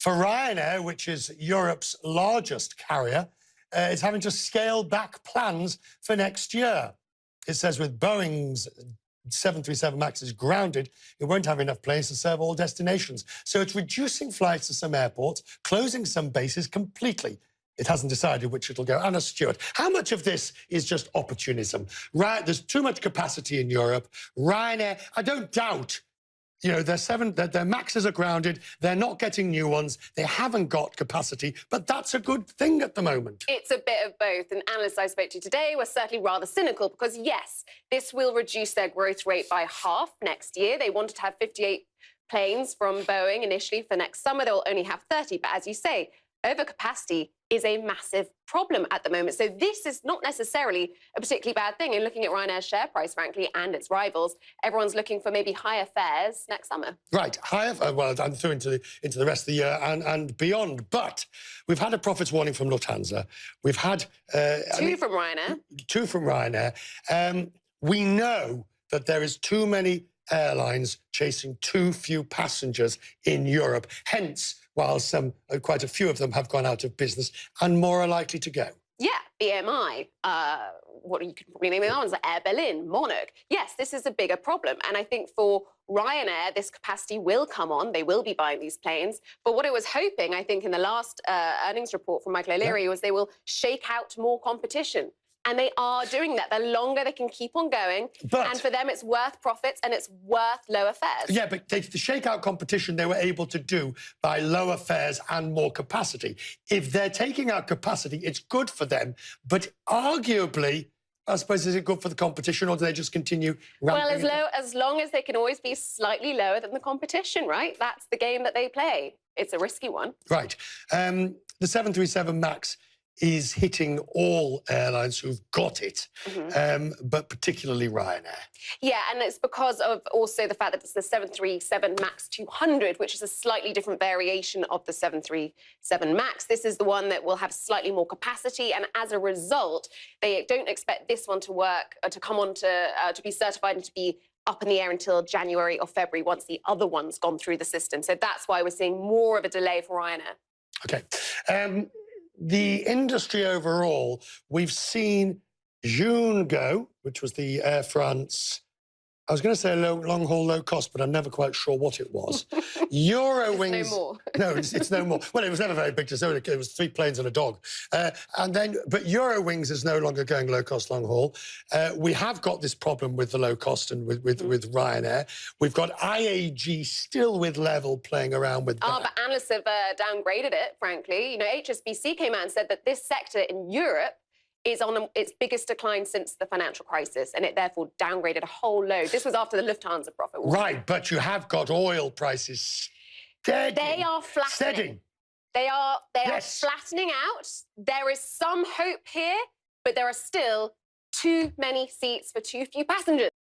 For Ryanair, which is Europe's largest carrier, is having to scale back plans for next year. It says with Boeing's 737 MAX is grounded, it won't have enough planes to serve all destinations. So it's reducing flights to some airports, closing some bases completely. It hasn't decided which it'll go. Anna Stewart, how much of this is just opportunism? Right, there's too much capacity in Europe. Ryanair, I don't doubt, you know, their Maxes are grounded, they're not getting new ones, they haven't got capacity, but that's a good thing at the moment. It's a bit of both, and analysts I spoke to today were certainly rather cynical because, yes, this will reduce their growth rate by half next year. They wanted to have 58 planes from Boeing initially for next summer. They'll only have 30, but as you say, overcapacity is a massive problem at the moment. So this is not necessarily a particularly bad thing. And looking at Ryanair's share price, frankly, and its rivals, everyone's looking for maybe higher fares next summer. Right, higher, well, I'm through into the rest of the year and beyond. But we've had a profits warning from Lufthansa. We've had... Two from Ryanair. Two from Ryanair. We know that there is too many airlines chasing too few passengers in Europe. Hence, while quite a few of them have gone out of business and more are likely to go. Yeah, BMI, what you could probably name the other ones, like Air Berlin, Monarch. Yes, this is a bigger problem. And I think for Ryanair, this capacity will come on. They will be buying these planes. But what it was hoping, I think, in the last earnings report from Michael O'Leary was they will shake out more competition. And they are doing that. The longer they can keep on going, and for them it's worth profits and it's worth lower fares. Yeah, but the shakeout competition they were able to do by lower fares and more capacity. If they're taking out capacity, it's good for them. But arguably, I suppose, is it good for the competition or do they just continue ramping? Well, as long as they can always be slightly lower than the competition, right? That's the game that they play. It's a risky one. Right. The 737 MAX is hitting all airlines who've got it, but particularly Ryanair. Yeah, and it's because of also the fact that it's the 737 MAX 200, which is a slightly different variation of the 737 MAX. This is the one that will have slightly more capacity, and as a result, they don't expect this one to work, to come on to be certified and to be up in the air until January or February once the other one's gone through the system. So that's why we're seeing more of a delay for Ryanair. OK. The industry overall, we've seen June go, which was the Air France, I was going to say long-haul, low-cost, but I'm never quite sure what it was. Eurowings... It's no more. No, it's no more. Well, it was never very big to say. It was 3 planes and a dog. But Eurowings is no longer going low-cost, long-haul. We have got this problem with the low-cost and with Ryanair. We've got IAG still with Level playing around with that. But analysts have downgraded it, frankly. You know, HSBC came out and said that this sector in Europe is on its biggest decline since the financial crisis, and it therefore downgraded a whole load. This was after the Lufthansa profit warning. Right, but you have got oil prices steady. They are flattening. They are flattening out. There is some hope here, but there are still too many seats for too few passengers.